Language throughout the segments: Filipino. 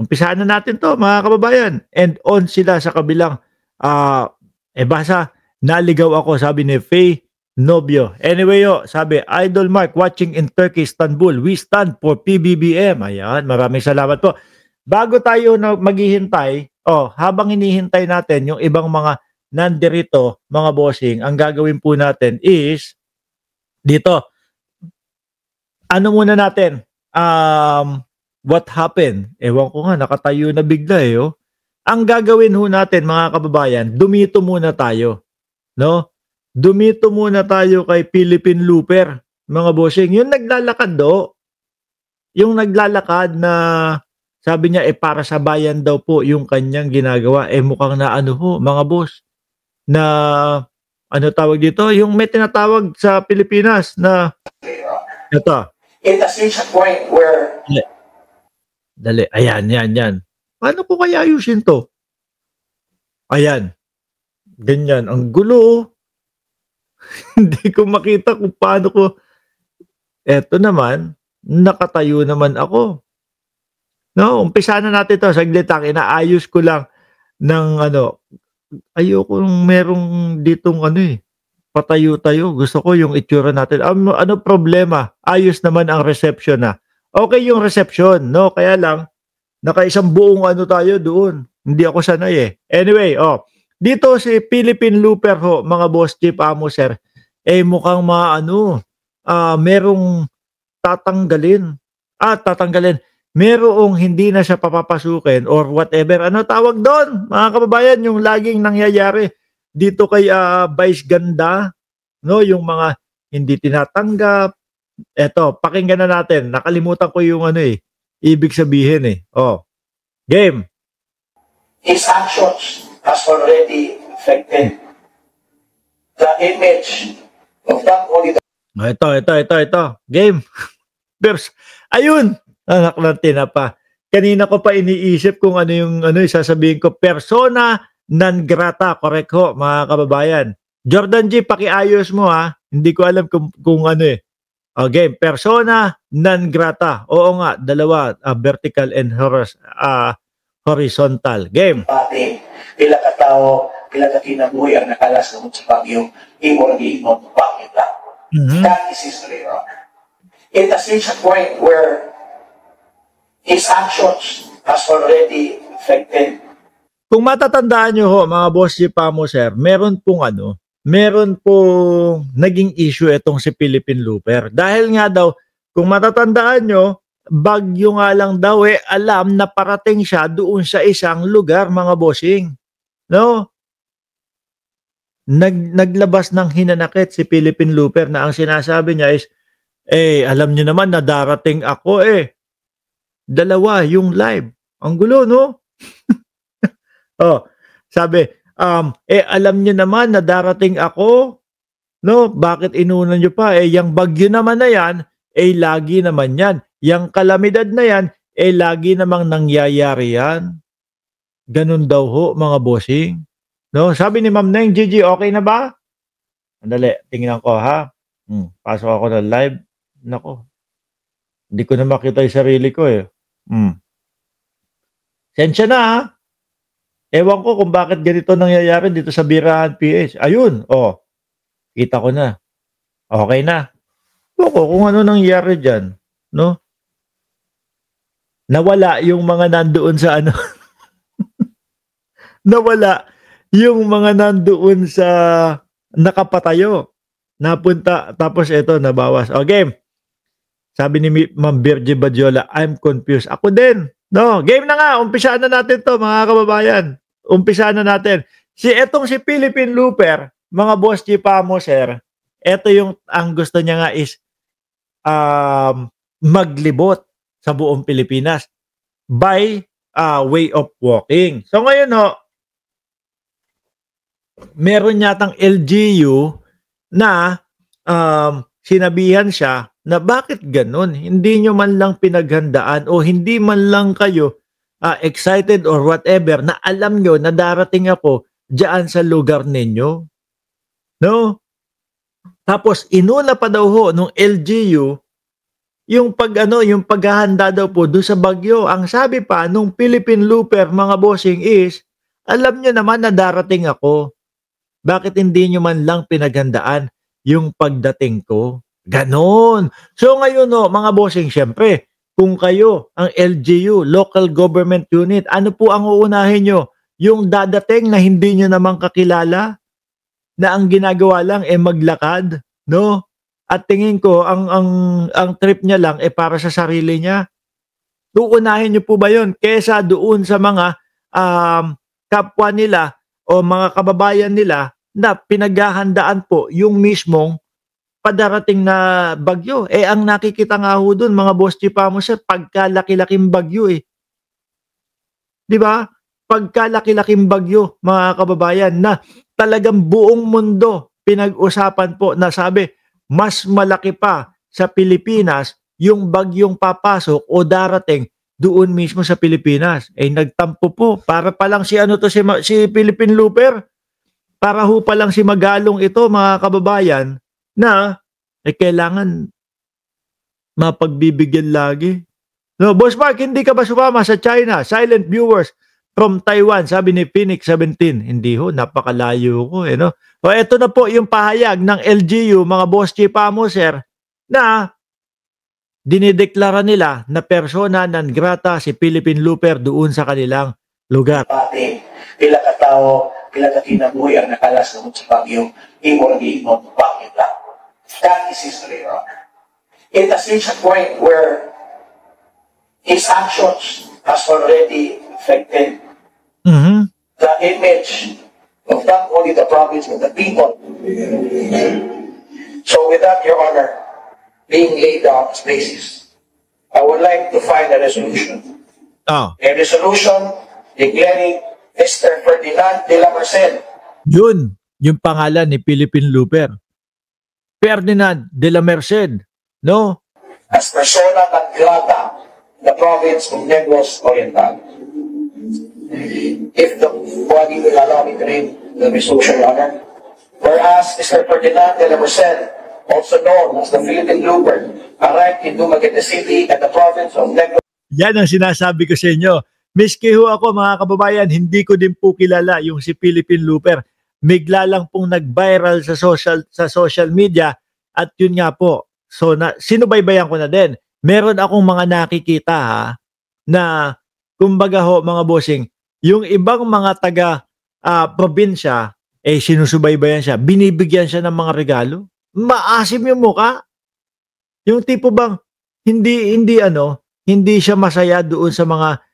umpisahan na natin 'to mga kababayan. And on sila sa kabilang, basa, "Naligaw ako," sabi ni Faye Nobio. Anyway sabi, "Idol Mark watching in Turkey, Istanbul. We stand for PBBM." Ayan, maraming salamat po. Bago tayo na maghihintay, habang hinihintay natin yung ibang mga nandirito, mga bossing, ang gagawin po natin is dito, ano muna natin, what happened? Ewan ko nga, nakatayo na bigla Ang gagawin ho natin mga kababayan, dumito muna tayo, no? Dumito muna tayo kay Philippine Looper, mga bossing. Yung naglalakad yung naglalakad na sabi niya para sa bayan daw po yung kanyang ginagawa. Mukhang na ano ho, mga boss, na ano tawag dito? Yung may tinatawag sa Pilipinas na ito. It has reached a point where Dali. Ayan, yan. Paano ko kaya ayusin to? Ayan. Ganyan. Ang gulo. Hindi ko makita kung paano ko. Eto naman, nakatayo naman ako. No, umpisa na natin to. Saglit lang. Inaayos ko lang ng ayoko merong ditong patayo-tayo. Gusto ko yung itsura natin. Ano problema? Ayos naman ang reception na. Okay yung reception, no? Kaya lang, nakaisang buong tayo doon. Hindi ako sanay Anyway, dito si Philippine Looper mga boss, Chief Amo, sir, mukhang merong tatanggalin. Merong hindi na siya papapasukin or whatever. Ano tawag doon, mga kababayan, yung laging nangyayari dito kay Vice Ganda, no? Yung mga hindi tinatanggap. Eto, pakinggan na natin. Nakalimutan ko yung ibig sabihin Game. his actions has already affected the image of not only the Ito. Game. Peps. Ayun. Anak ng tinapa. Kanina ko pa iniisip kung ano yung sasabihin ko. Persona non grata. Correct ho, mga kababayan. Jordan G, pakiayos mo Hindi ko alam kung game. Persona non grata. Oo nga, dalawa. Vertical and horizontal. Game. pila ka tao, pila ka kinabuhi ang nakalas sa bagyo, imo lagi imo bakit lang. That is history, Your Honor. It has reached a point where his actions has already affected. Kung matatandaan nyo mga boss si Pamo, sir, meron pong naging issue itong si Philippine Looper. Dahil nga daw, kung matatandaan nyo, bagyo nga lang daw alam na parating siya doon sa isang lugar, mga bossing. No? Naglabas ng hinanakit si Philippine Looper na ang sinasabi niya is, alam niyo naman na darating ako Dalawa yung live. Ang gulo, no? Sabi, alam niyo naman na darating ako, no? Bakit inunan niyo pa? Yung bagyo naman na yan, lagi naman yan. Yung kalamidad na yan, lagi namang nangyayari yan. Ganun daw ho, mga bossing. No? Sabi ni Ma'am Neng, Gigi, okay na ba? Andali, tingnan ko pasok ako ng live. Nako, hindi ko na makita yung sarili ko Sensya na Ewan ko kung bakit ganito nangyayari dito sa Birahan PH. Ayun, kita ko na. Okay na. Ewan ko kung ano nangyayari dyan, no? Nawala yung mga nandoon sa Nawala yung mga nandoon sa nakapatayo. Napunta, tapos ito, nabawas. Game. Sabi ni Ma'am Virgie Badiola, I'm confused. Ako din. No, game na nga. Umpisaan na natin to, mga kababayan. Umpisaan na natin. Etong si Philippine Looper, mga boss Chipamo, sir, ito yung, ang gusto niya nga is, maglibot sa buong Pilipinas by way of walking. So ngayon meron yatang LGU na sinabihan siya na bakit ganun? Hindi nyo man lang pinaghandaan o hindi man lang kayo excited or whatever na alam nyo na darating ako dyan sa lugar ninyo. No? Tapos inuna pa daw ho nung LGU yung yung paghahanda daw po do'n sa bagyo. Ang sabi pa nung Philippine Looper mga bossing is, alam niyo naman na darating ako. Bakit hindi niyo man lang pinaghandaan yung pagdating ko? Gano'n. So ngayon mga bossing siyempre, kung kayo ang LGU, Local Government Unit, ano po ang uunahin niyo? Yung dadating na hindi niyo naman kakilala? Na ang ginagawa lang, maglakad, 'no? At tingin ko ang trip niya lang, para sa sarili niya. Uunahin niyo po ba 'yun kaysa doon sa mga, kapwa nila o mga kababayan nila na pinaghahandaan po yung mismong padarating na bagyo. Ang nakikita nga ho dun mga boss Chipamo sir, pagkalaki-laking bagyo, 'di ba? Pagkalaki-laking bagyo mga kababayan na talagang buong mundo pinag-usapan po na sabi, mas malaki pa sa Pilipinas yung bagyong papasok o darating doon mismo sa Pilipinas. Nagtampo po para pa lang si si Philippine Looper, para ho pa lang si Magalong ito mga kababayan na kailangan mapagbibigyan lagi. No, Boss Mark, hindi ka ba sumama sa China? Silent viewers from Taiwan, sabi ni Phoenix 17. Hindi ho, napakalayo ko no. O eto na po yung pahayag ng LGU, mga Boss Chipamo sir, na dinideklara nila na persona non grata si Philippine Looper doon sa kanilang lugar. Pati, pila ka tao, pila ka kinabuhi ang nakalas sa bagyo, imo lagi mo bakit lang. That is history, Your Honor. It has reached a point where his actions has already affected the image of not only the province but the people. So with that, Your Honor, being laid down as basis, I would like to find a resolution. A resolution declaring Mr. Ferdinand de la Merced. Yun, yung pangalan ni Philippine Looper. Ferdinand de la Merced, no? As persona non grata, the province of Negros Oriental. If the body will allow me to read the resolution, Your Honor. Whereas Mr. Ferdinand de la Merced, also known as the Philippine Looper, arrived in Dumaguete City at the province of Negros. Yan ang sinasabi ko sa inyo. Miski ho ako mga kababayan, hindi ko din po kilala yung si Philippine Looper. Bigla lang pong nag-viral sa social media at yun nga po. So sinubaybayan ko na din. Meron akong mga nakikita na kumbaga ho mga bossing, yung ibang mga taga probinsya sinusubaybayan siya, binibigyan siya ng mga regalo. Maasim yung mukha. Yung tipo bang hindi siya masaya doon sa mga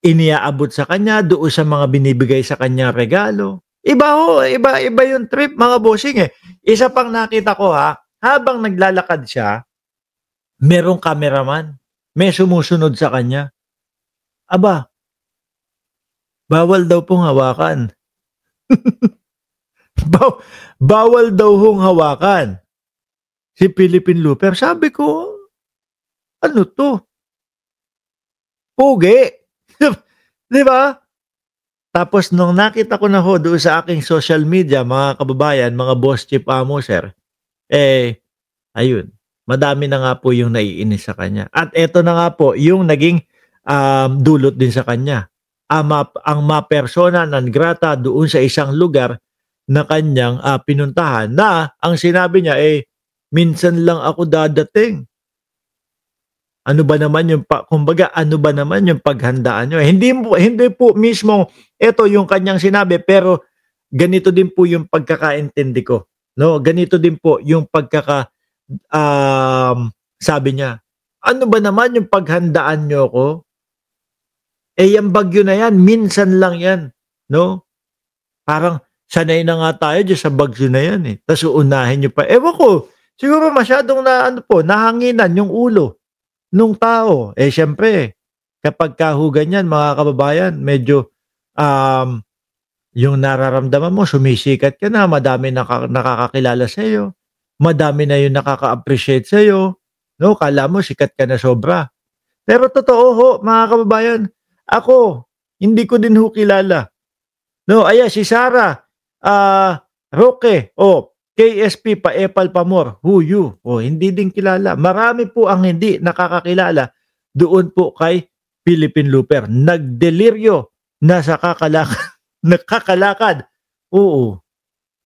iniaabot sa kanya, doon sa mga binibigay sa kanya regalo. Iba yung trip mga bossing Isa pang nakita ko habang naglalakad siya, merong cameraman, may sumusunod sa kanya. Aba, bawal daw pong hawakan. Bawal daw hong hawakan si Philippine Looper. Sabi ko, ano to? Pugi. Di ba? Tapos nung nakita ko na ho doon sa aking social media, mga kababayan, mga Boss Chipamo sir, ayun, madami na nga po yung naiinis sa kanya. At eto na nga po yung naging dulot din sa kanya. Ang mapersona non grata doon sa isang lugar na kanyang pinuntahan na ang sinabi niya minsan lang ako dadating. Ano ba naman yung kumbaga ano ba naman yung paghandaan niyo? Hindi po mismo ito yung kanyang sinabi pero ganito din po yung pagkakaintindi ko, no? Ganito din po yung sabi niya. Ano ba naman yung paghandaan niyo ko? Yung bagyo na yan, minsan lang yan, no? Parang sanay na nga tayo dyan sa bagyo na yan Tapos uunahin niyo pa. Ewan ko, siguro masyadong nahanginan yung ulo nung tao. Siyempre, kapag kahugan yan, mga kababayan, medyo yung nararamdaman mo, sumisikat ka na, madami nakakakilala sa iyo, madami na yung nakaka-appreciate sa iyo, no? Kala mo sikat ka na sobra. Pero totoo ho, mga kababayan, ako, hindi ko din ho kilala. No, si Sarah Roque, KSP Paepal Pamor, who you? O, hindi din kilala. Marami po ang hindi nakakakilala doon po kay Philippine Looper. Nagdeliryo na sa nakakalakad. Oo.